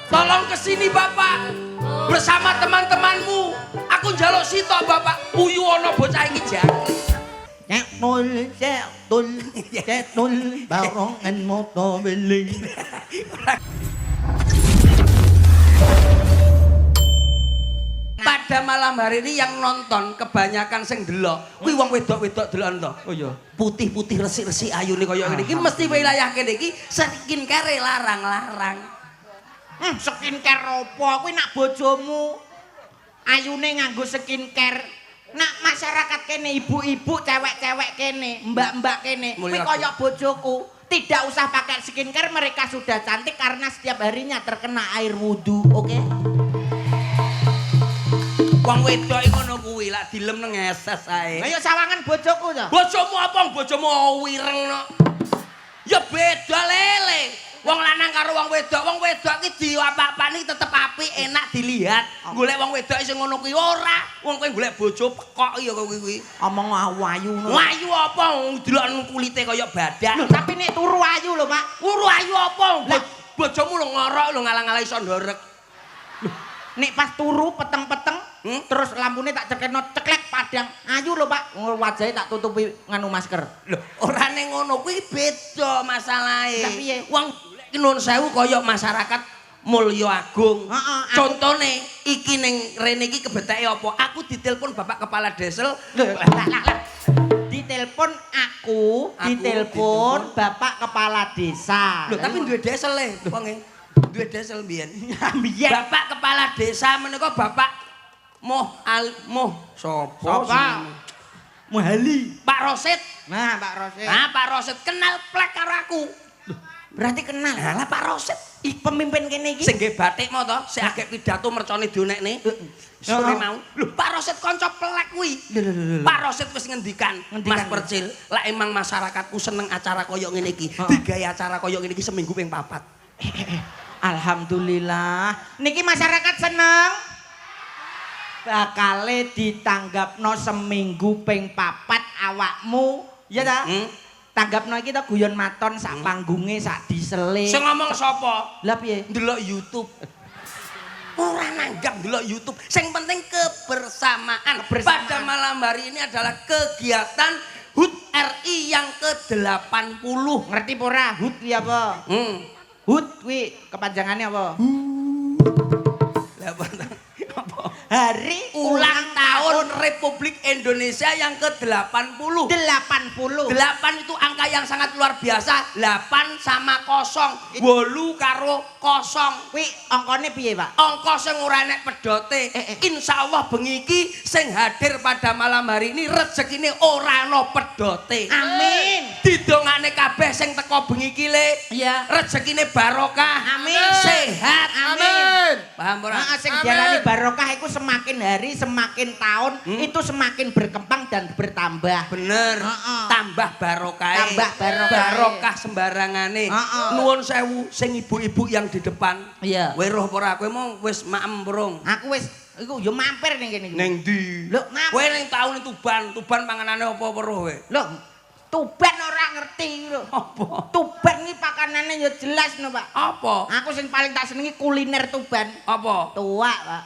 Tolong kesini Bapak. Bersama teman-temanmu. Aku njaluk sito Bapak. Uyu ana bocah iki jangkrik. Cek nul, barongan moto beli. Pada malam hari ini yang nonton kebanyakan sing delok kuwi wong wedok-wedok delokan to. Oh iya. Putih-putih resik-resik ayune kaya ngene iki mesti wilayah kene iki skincare larang-larang. Skincare apa? Kuwi nak bojomu ayune nganggo skincare. Nak masyarakat kene ibu-ibu, cewek-cewek kene, mbak-mbak kene, kuwi kaya bojoku. Tidak usah pakai skincare, mereka sudah cantik karena setiap harinya terkena air wudhu, oke? Wong wedok iki ngono kuwi lak dilem nang eses ae. Ayo sawangan bojoku to. Bojomu apa bojomu wireng no. Ya beda lele. Wong lanang karo wong wedok iki diapa-apani tetep apik, enak dilihat. Golek wong wedok sing ngono kuwi ora. Wong kowe golek bojo pekok ya kowe kuwi. Omong ayu ngono. Ayu apa delok kulite kaya badak. Loh, tapi nek turu ayu lho, Pak. Turu ayu apa? Bojomu lho ngorok lho ngalang-alang iso ndorek. Nek pas turu peteng-peteng terus lampune tak cekeno ceklek padang. Ayu lho, Pak. Wajahe tak tutupi nganu masker. Lho, ora ning ngono kuwi beda masalahe. Lah piye? Wong iki nun sewu kaya masyarakat Mulya Agung. Contone iki ning rene iki kebeteke apa? Aku ditelepon Bapak Kepala Desel. Ditelepon aku ditelepon Bapak Kepala Desa. Lho, tapi duwe desel e, wonge. Duwe desel mbiyen. Biyen Bapak Kepala Desa menika Bapak Sapa? Muhali. Pak Rosid. Nah, Pak Rosid. Nah, Pak Rosid kenal plek karo aku. Berarti kenal. Lah Pak Rosid Pemimpin kene iki. sing nggih batik mau to, sing agek pidato mercone dionekne. Sore mau. Lho, Pak Rosid kanca plek kuwi. Pak Rosid wis ngendikan, Mas Percil, lek emang masyarakatku seneng acara koyo ngene iki, digawe acara koyo ngene iki seminggu ping 4. Alhamdulillah. Niki masyarakat seneng. Bakale ditanggapno seminggu ping 4 awakmu. Ya ta? Tanggapno iki ta guyon maton sak panggunge sak disele. Sing ngomong sapa? Lah piye? Ndelok YouTube. Ora nanggap ndelok YouTube. Sing penting kebersamaan. Pada malam hari ini adalah kegiatan HUT RI yang ke-80. Ngerti apa ora? HUT kuwi apa? HUT kuwi kepanjangannya apa? Lah apa? Hari Ulang tahun Republik Indonesia yang ke-80. 80. 8 itu angka yang sangat luar biasa. 8 sama 0. 8 karo 0. Kuwi angkane piye, Pak? Angka sing ora enek pedote. Insyaallah bengi iki sing hadir pada malam hari ini rezekine ora ana pedote. Amin. Didongane kabeh sing teko bengi iki le. Iya. Rezekine barokah. Amin. Sehat. Amin. Paham ora? Nah, sing diarani barokah iku semakin hari semakin tahun itu semakin berkembang dan bertambah. Bener. Tambah barokah. Tambah barokah. Barokah sembarangane. Nuwun sewu sing ibu-ibu yang di depan. Iya. Weruh apa ora kowe mau wis maem burung? Aku wis iku yo mampir ning kene iki. Ning ndi? Lho, mampir. Kowe ning taun Tuban. Tuban panganane apa weruh kowe? Lho, Tuban ora ngerti lho. Apa? Tuban iki pakanane yo jelas no, Pak. Apa? Aku sing paling tak senengi kuliner Tuban. Apa? Tuak, Pak.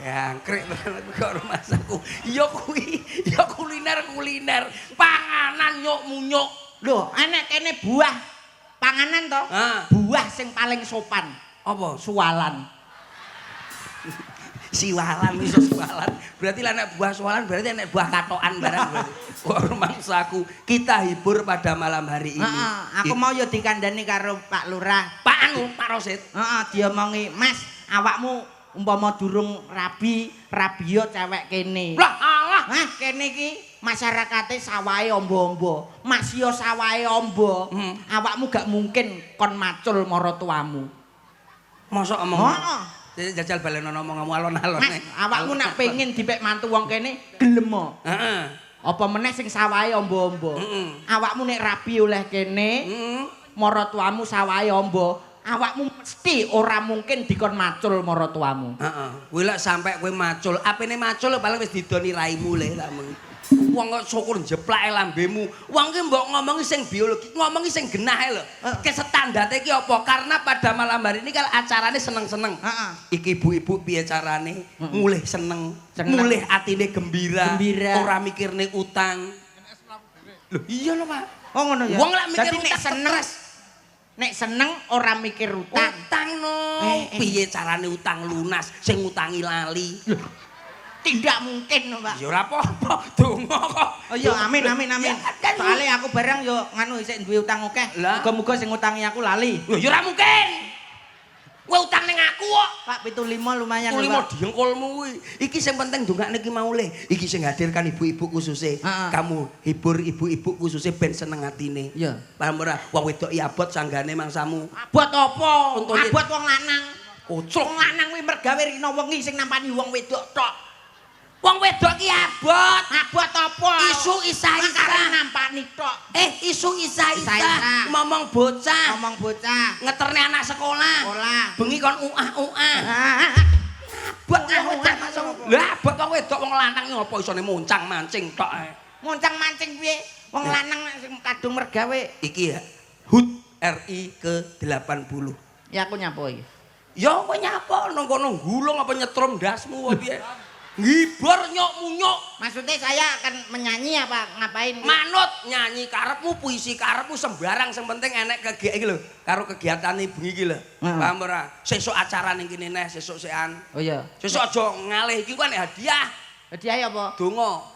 Jangkrik kok rumah saku. Ya kuwi, ya kuliner. Panganan nyuk-munyuk. Lho, enek kene buah panganan to. Buah sing paling sopan. Apa? Suwalan. Siwalan iso siwalan. Berarti lah nek buah siwalan berarti nek buah katokan barang berarti. Kok rumah saku. Kita hibur pada malam hari ini. Aku mau yo dikandani karo Pak Lurah. Pak Rosid. Diomongi, "Mas, awakmu umpama durung rabi yo cewek kene." Lah alah. Kene iki masyarakate sawahe ombo-ombo. Mas yo sawahe ombo. Awakmu gak mungkin kon macul mara tuamu. Mosok omong. Jajal baleno ngomong alon-alon. Mas, awakmu nak pengin dipek mantu wong kene gelem. Heeh. Apa meneh sing sawahe ombo-ombo. Awakmu nek rabi oleh kene, mara tuamu sawahe ombo. Awakmu mesti ora mungkin dikon macul mara tuamu. Heeh. Kuwi lek sampe kowe macul, apene macul paling wis didoni raimu le tak mung. wong kok syukur jeplake lambemu. Wong ki mbok ngomongi sing biologi, ngomongi sing genahe lho. Kesetandate iki apa? Karena pada malam hari ini kan acarane seneng-seneng. Iki ibu-ibu piye carane mulih seneng, mulih atine gembira, ora mikirne utang. Lho iya lho, Pak. Oh ngono ya. Wong lek mikir nek seneng nek seneng ora mikir utang. Utang no. Piye carane utang lunas sing utangi lali? Tidak mungkin, Pak. Ya ora apa-apa, donga kok. Oh iya, amin. Soale aku barang yo nganu isih duwe utang akeh. Muga-muga sing ngutangi aku lali. Lho ya ora mungkin. Kowe utang ning aku kok. Pak 75 lumayan lho, 75 diengkolmu kuwi. Iki sing penting dongakne iki mau le. Iki sing hadirkan ibu-ibu khususnya. Kamu hibur ibu-ibu khususnya ben seneng atine. Iya. Paham ora? Wong wedok iki abot sanggane mangsamu. Abot apa? Abot wong lanang. Kocok. Wong lanang kuwi mergawe rina wengi sing nampani wong wedok tok. Wong wedok ki abot. Abot apa? Isu isa-isa nampani tok. Isu isa-isa ngomong bocah. Ngeterne anak sekolah. Bengi kon uah-uah. Abot uah masuk. Lah abot wong wedok wong lanang iki apa isone moncang-mancing tok ae. Moncang-mancing piye? Wong lanang sing kadung mergawe. Iki ya HUT RI ke-80. Ya aku nyapa iki. Ya kowe nyapa nang kono gulung apa nyetrum ndasmu apa piye? Ngibur nyok-munyok. Maksudnya saya akan menyanyi apa ngapain? Manut nyanyi karepmu, puisi karepmu sembarang sing penting enek kegiatan iki lho, karo kegiatane bengi iki lho. Paham ora? Sesuk acara ning kene neh, sesuk sekan. Oh iya. Sesuk aja ngalih iki kan hadiah. Hadiah apa? Donga.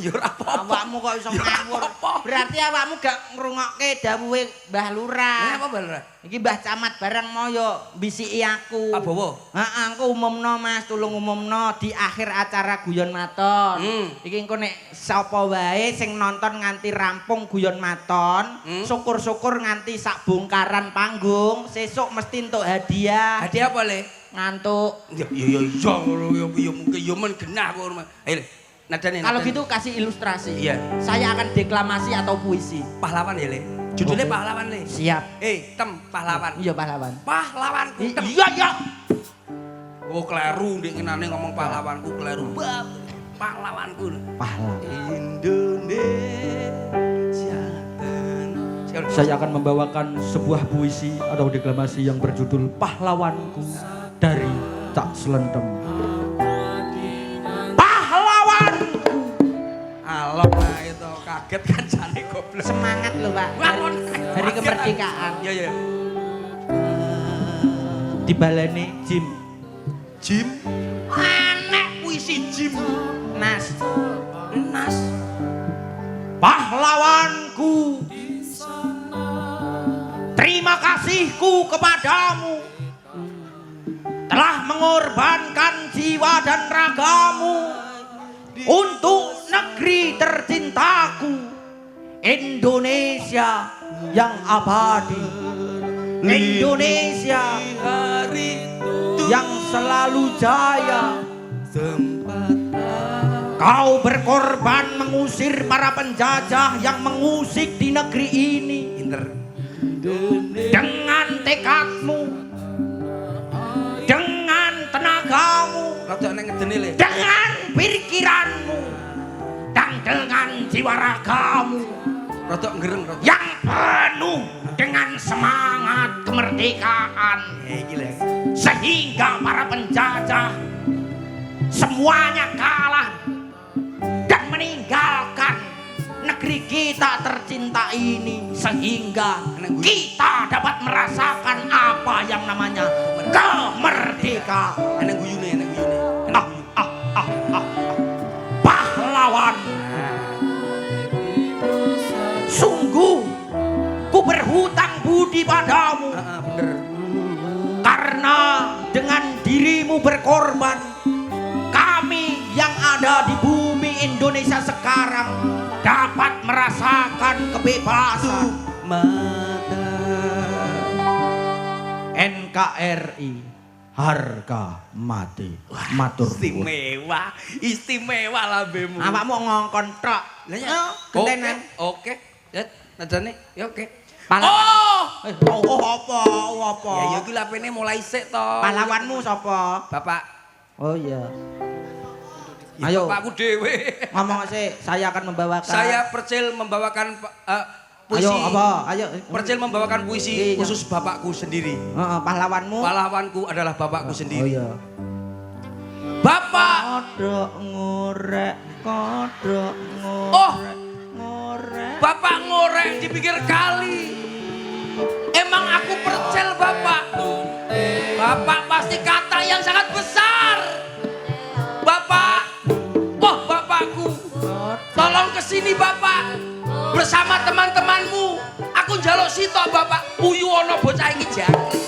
Ya ora apa-apa. Awakmu kok iso ngawur. Berarti awakmu gak ngrungokke dawuhe Mbah Lurah. Apa Mbah Lurah? Iki Mbah Camat bareng mau yo bisiki aku. Apa bawa? Heeh, engko umumno Mas, tulung umumno di akhir acara guyon maton. Iki engko nek sapa wae sing nonton nganti rampung guyon maton, syukur-syukur nganti sak bongkaran panggung, sesuk mesti entuk hadiah. Hadiah apa le? Ngantuk. Ya mungkin yo men genah kok. Ayo nadane. Kalau gitu kasih ilustrasi. Iya. Saya akan deklamasi atau puisi. Pahlawan ya le. Judulnya pahlawan le. Siap. Pahlawan. Iya pahlawan. Pahlawanku. Iya. Oh kleru ndek ngenane ngomong pahlawanku kleru. Pahlawanku. Pahlawan. Indonesia. Saya akan membawakan sebuah puisi atau deklamasi yang berjudul Pahlawanku dari Cak Slendem. Alok lah itu kaget kan jane goblok. Semangat lho, Pak. Hari kemerdekaan. Iya. Dibaleni Jim. Jim. Aneh puisi Jim. Nas. Pahlawanku. Terima kasihku kepadamu. Telah mengorbankan jiwa dan ragamu untuk negeri tercintaku Indonesia yang abadi, Indonesia yang selalu jaya. Kau berkorban mengusir para penjajah yang mengusik di negeri ini. Dengan tekadmu, dengan tenagamu, dengan pikiranmu, dan dengan jiwa ragamu yang penuh dengan semangat kemerdekaan, sehingga para penjajah semuanya kalah dan meninggalkan negeri kita tercinta ini, sehingga kita dapat merasakan apa yang namanya kemerdekaan. Pahlawan, sungguh ku berhutang budi padamu. Karena dengan dirimu berkorban, kami yang ada di bumi Indonesia sekarang dapat merasakan kebebasan. NKRI harga mati. Matur istimewa lambemu. Awakmu ngongkon tok. Gentenan. Oke. Nadane ya oke. Apa? Ya yo iki lapene mulai sik to. Pahlawanmu sapa? Bapak. Oh iya. Ayo. Bapakku dhewe. Ngomong sih, saya akan membawakan. Saya Percil membawakan puisi. Ayo apa? Ayo. Percil membawakan puisi Iya. khusus bapakku sendiri. Pahlawanmu. Pahlawanku adalah bapakku Oh sendiri. iya. Bapak. Kodok ngorek, kodok ngorek. Oh. Ngorek. Bapak ngorek di pinggir kali. Emang aku Percil, Bapak. Bapak pasti kata yang sangat besar. Bapak. Wah, bapakku. Tolong kesini, Bapak. Bersama teman-temanmu. Aku njaluk sitok, Bapak. Uyu ana bocah iki jangkrik.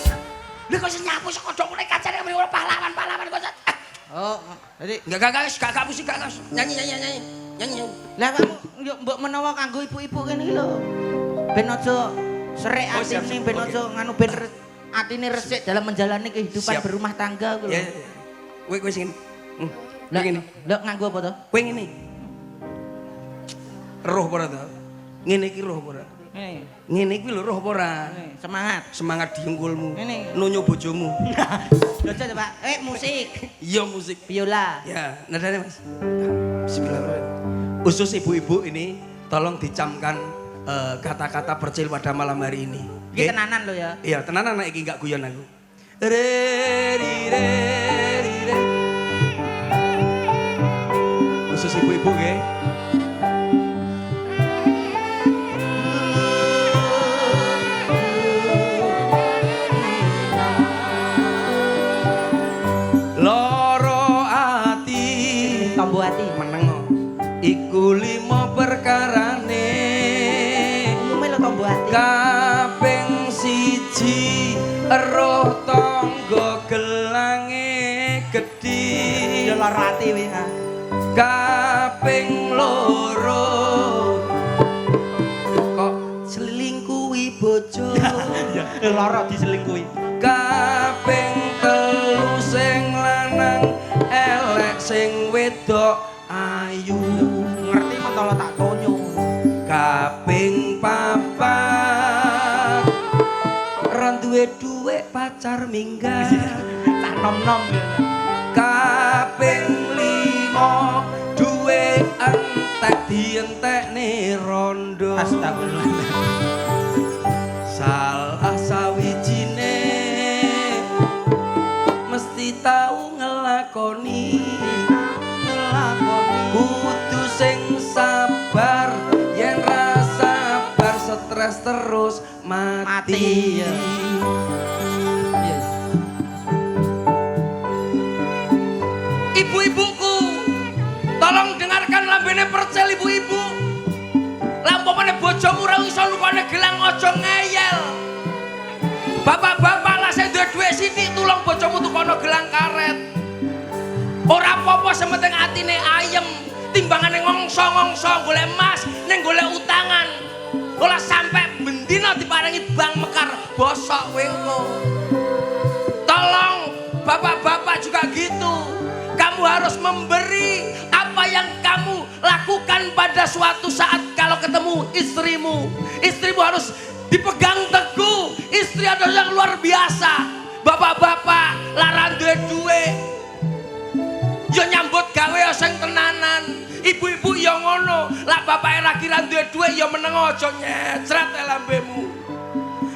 Lha kok nyapu sekodok nek kacane ora pahlawan kok. Oh, jadi Enggak musik, enggak. Nyanyi. lah kamu yo mbok menawa kanggo ibu-ibu kene iki lho. Ben aja serik Oh, siap, atine, siap. ben Oke. aja nganu ben atine resik dalam menjalani kehidupan Siap. berumah tangga ku lho. Ya. Kowe sing ngene. Lah Ngene. lho nganggo apa to? Kowe ngene. Roh apa ora to? Ngene iki roh apa ora? Ngene iki lho roh apa ora? Semangat. Semangat diungkulmu. Ngene. Nunyo bojomu. Lho coba, musik, Iya musik. biola. Ya, nadanya Mas. Bismillahirrahmanirrahim. Khusus ibu-ibu ini tolong dicamkan kata-kata Percil pada malam hari ini. Iki tenanan lho ya. Iya, tenanan nek iki enggak guyon aku. Re ri re ri re. Khusus ibu-ibu nggih. Loro ati Tombo ati. meneng iku limo perkarane. Umume lho tombo ati. Kaping siji roh tangga gelange gedhi. Ya lara ati wis. Kaping loro kok selingkuhi bojo. Ya lara diselingkuhi. Kaping telu sing lanang elek sing wedok ayu. Ngerti mentolo tak tonyo. Kaping papat ora duwe dhuwit pacar minggat. Tak nom-nom ya. Kaping lima duwe entek dientekne rondo. Astagfirullah. Salah sawijine mesti tau ngelakoni kudu sing sabar yen ra sabar stres terus mati. Mati, ya. Iya. Ibu-ibuku tolong dengarkan lambene Percil ibu-ibu. Lampamane bojomu ora iso nukone gelang aja ngeyel. Bapak-bapak lah sing duwe dhuwit sithik tulung bojomu tukono gelang karet. Ora apa-apa sementing atine ayem, timbangane ngongso-ngongso golek emas ning golek utangan. Ora sampe bendina diparingi bang mekar bosok wengko. Tolong bapak-bapak juga gitu. Kamu harus memberi apa yang kamu lakukan pada suatu saat kalau ketemu istrimu. Istrimu harus dipegang teguh. Istri adalah yang luar biasa. Bapak-bapak laran duwe-duwe. Ya nyambut gawe ya sing tenanan. Ibu-ibu ya ngono. Lah bapake ra kira duwe-duwe ya meneng aja nyecret lambemu.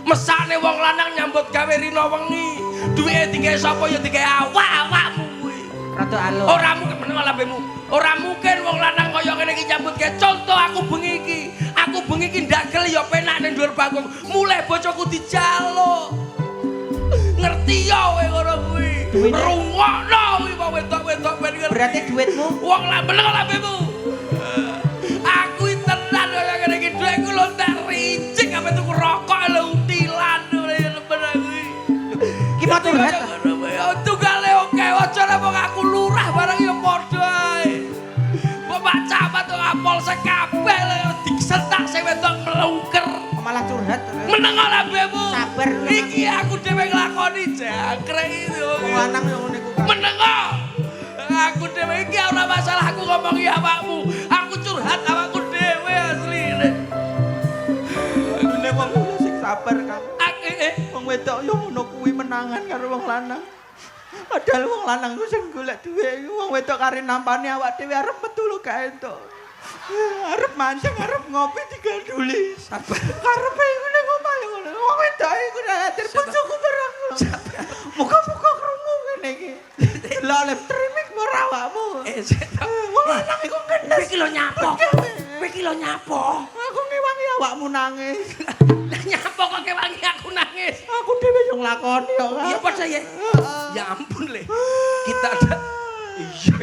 Mesane wong lanang nyambut gawe rina wengi. Duwike digawe sapa ya digawe awak-awakmu kuwi. Rada alus. Ora mungkin meneng lambemu. Ora mungkin wong lanang kaya ngene iki nyambut gawe. Contoh aku bengi iki. Aku bengi iki ndagel ya penak ning dhuwur panggung. Mulai bojoku dijaluk. Ngerti ya kowe ngono kuwi. Rungokno kuwi wong wedok-wedok ben ngerti. Berarti duitmu Wong lah meneng lambemu. Aku tenan kaya ngene iki dhuwitku lho tak rincik sampe tuku rokok lho utilan lho bener kuwi. ki mau curhat. Tunggale oke, aja nek wong aku lurah barang ya padha ae. Bapak camat kok polsek kabeh lho disentak sing wedok melungker. Malah curhat. Meneng lambemu. Sabar lho. Iki aku dhewe nglakoni jangkrik itu. Wong lanang yo ngene iku. Meneng kok. Aku dhewe iki ora masalah aku ngomongi awakmu. Aku curhat awakku dhewe asline. Ngene wong sing sabar kan. Aku Wong wedok yo ngono kuwi menangan karo wong lanang. Padahal wong lanang ku sing golek dhuwit, wong wedok kare nampani awak dhewe arep metu lho gak entuk. Arep mancing, arep ngopi diganduli. Sabar. Karepe ngene ngomah ya ngono. Wong wedok iku ngatur bojoku barang. Muga-muga krungu ngene iki. Delok live streaming ora awakmu. Wong lanang iku ngenes. Kowe iki lho nyapo. Kowe iki lho nyapo. Aku ngewangi awakmu nangis. Lah nyapo kok kewangi aku nangis. Aku dhewe yo nglakoni kok. Iya padha ya. Ya ampun Le. Kita ada iya.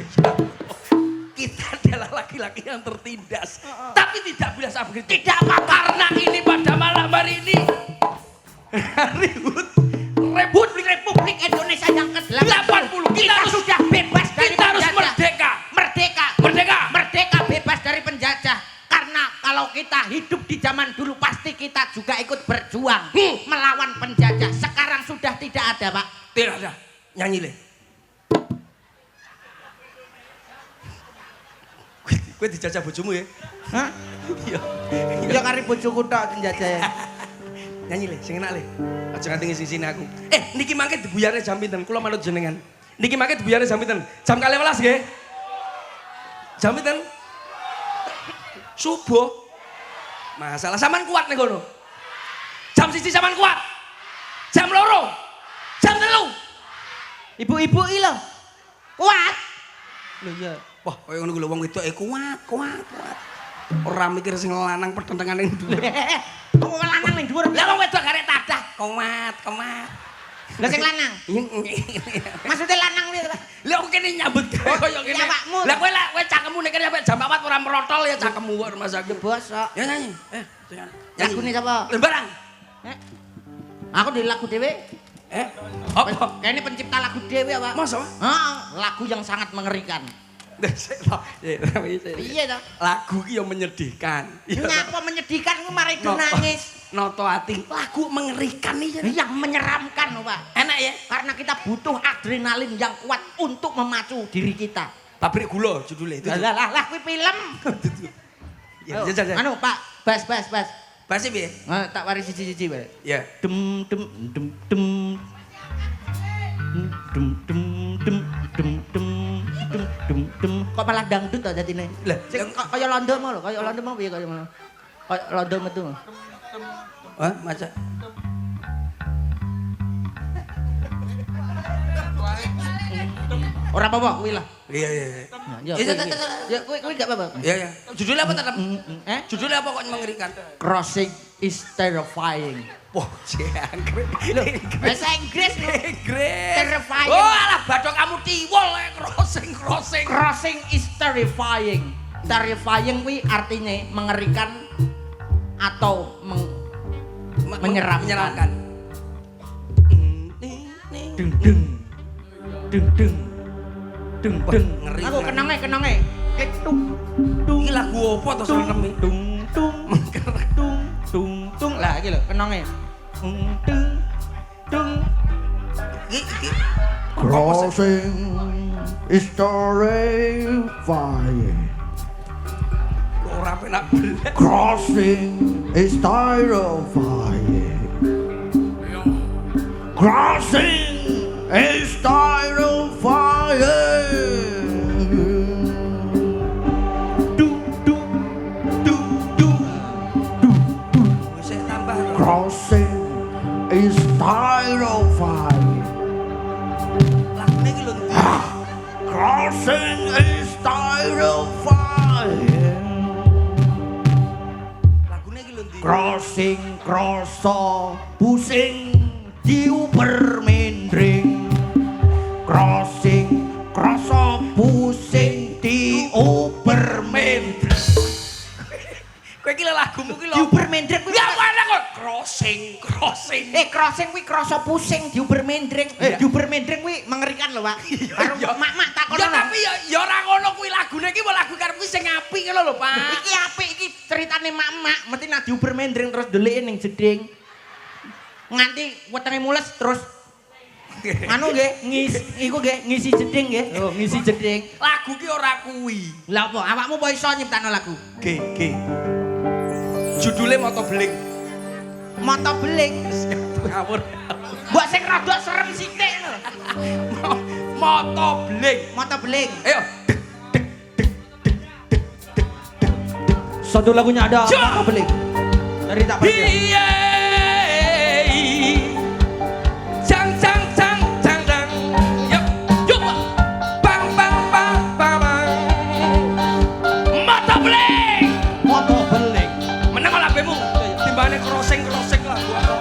Kita adalah laki-laki yang tertindas. Tapi tidak biasa begitu. Tidak apa karena ini pada malam hari ini hari HUT Republik Indonesia yang ke-80. Kita sudah bebas dari kita harus merdeka. Merdeka bebas dari penjajah. Karena kalau kita hidup di zaman dulu pasti kita juga ikut berjuang melawan penjajah. Sekarang sudah tidak ada, Pak. Tidak ada. Nyanyi Le. Kowe dijajah bojomu ya? Hah? Iya. Ya kare bojoku tok njajah ya. Nyanyi Le, sing enak Le. Aja nganti ngisi-sini aku. Niki mangke dibuyarne jam pinten? Kula manut jenengan. Niki mangke dibuyarne jam pinten? Jam 12 nggih. Jam pinten? Subuh. Masalah sampean kuat ning kono. Jam 1 sampean kuat. Jam 2. Jam 3. Ibu-ibu iki lho. Kuat. Lho iya. Wah, kaya ngono ku lho wong wedoke kuat. Ora mikir sing lanang pertentangan ning dhuwur. Wong lanang ning dhuwur. Lah wong wedok garek tadah kuat. Lah sing lanang. Maksudnya lanang piye, Pak? Lah aku kene nyambut gawe kaya ngene. Lah kowe cangkemmu nek kene sampe jam 4 ora merotol ya cangkemmu kok rumah sakit. Bosok. Ya nyanyi. Lagune sapa? Lembarang. Aku di lagu dhewe. Apa? Kayaknya pencipta lagu dhewe apa? Masa? Heeh, lagu yang sangat mengerikan. Iya toh? Lagu ki yang menyedihkan. Ngapa menyedihkan ku mari do nangis. Noto ati. Lagu mengerikan iki. Yang menyeramkan, Pak. Enak ya? Karena kita butuh adrenalin yang kuat untuk memacu diri kita. Pabrik gula judulnya itu. Lah kuwi film. Ya, Anu, Pak, bas. Basi piye? Tak waris siji-siji bae. Ya. Dem. Kok malah dangdut to dadine? Lah, kaya londo mau lho, kaya londo mau piye kaya ngono. Kaya londo metu. Hah, maca. Ora apa-apa kuwi lah. Iya. Ya kuwi gak apa-apa. Iya. Judulnya apa tetap? Judulnya apa kok mengerikan? Crossing is terrifying. Wah, jangkrik. Bahasa Inggris lho. Inggris. Terrifying. Oh, alah badok kamu tiwol crossing. Crossing is terrifying. Terrifying kuwi artinya mengerikan atau menyeramkan. Deng. Ngeri. Aku kenange. Klik tung. Iki lagu apa to seneng? Tung. Lah iki lho kenonge. Tung. Iki. Crossing is terrifying. Ora penak belet. Crossing is terrifying. Crossing is terrifying. Wis tambah. Crossing is terrifying. Lagune iki lho. Crossing is terrifying. Lagune iki lho. Crossing kroso pusing diuber mendring. Crossing kroso pusing diuber mendring. Kowe iki lagumu ki lho. Diuber mendreng kuwi. Ya mana kok crossing. Crossing kuwi krasa pusing diuber mendreng. Diuber mendreng kuwi mengerikan lho, Pak. Karo mak-mak takon. Ya tapi ya ora ngono kuwi lagune iki lagu karep sing apik ngono lho, Pak. Iki apik iki ceritane mak-mak, mesti nak diuber mendreng terus ndelike ning jeding. Nganti wetenge mules terus anu nggih, ngisi jeding nggih. Oh, ngisi jeding. Lagu ki ora kuwi. Lah apa? Awakmu apa iso nyiptakno lagu? G. Judulnya Moto Beling. Mata beling. Ngawur. Mbok sing rada serem sithik lho. Moto bling. Moto beling. Ayo. Satu lagunya ada apa beli? Dari tak pergi. Piye. Cang cang cang cang cang. Yuk, yuk. Bang bang bang bang bang. Moto bling. Moto beli. Menang lah bemu. Timbane crossing lagu aku.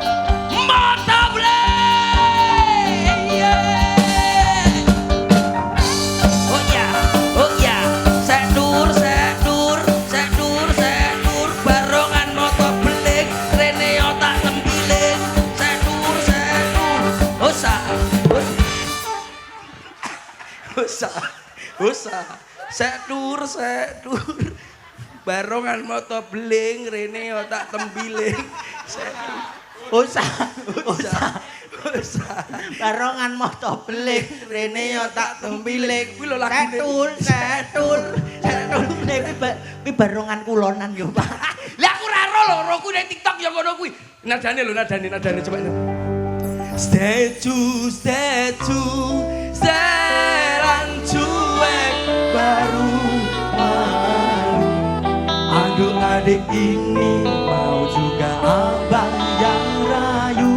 Moto bling. Oh ya, oh ya. Sedur barongan moto bling. Rene otak tembiling. Sedur. Usah. Sedur. Barongan moto bling. Rene otak tembiling. Usah. Barongan moto beling, rene otak tembiling. Kuwi lho lagune. Setul. Kuwi barongan kulonan yo, Pak. Lah aku ora ro lho, roku ning TikTok ya ngono kuwi. Nadane coba. Statue, seran cuek baru malu. Adik-adik ini mau juga abang yang rayu.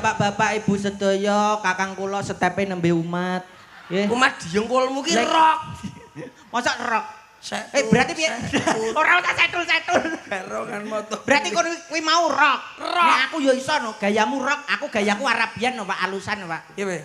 Bapak Ibu sedaya, kakang kula setepe nembe umat. Nggih. Umat diengkolmu ki rock. Mosok rock. Berarti piye? Ora usah setul. Barongan moto. Berarti kono kuwi mau rock. Nek aku ya iso no, gayamu rock, aku gayaku Arabian no, Pak, alusan no, Pak. Iya, Pak.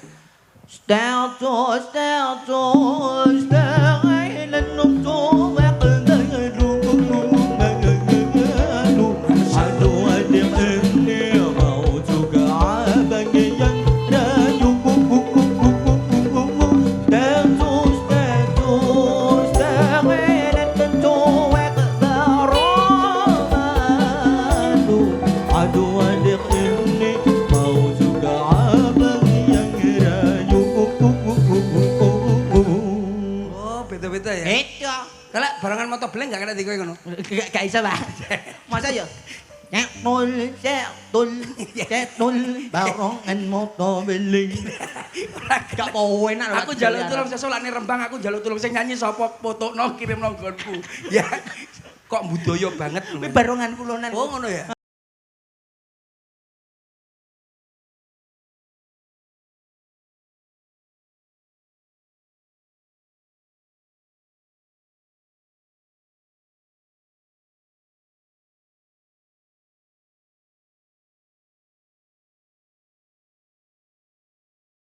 Beda-beda ya. Beda. Kalau barengan moto bling gak kena di kowe ngono. Gak iso, Pak. Masa ya? Cetul, barongan moto beling. Gak mau enak. Aku njaluk tulung sesolane Rembang, aku njaluk tulung sing nyanyi sapa fotokno kirimno nggonku. Ya. Kok budaya banget. Kuwi barongan kulonan. Oh ngono ya.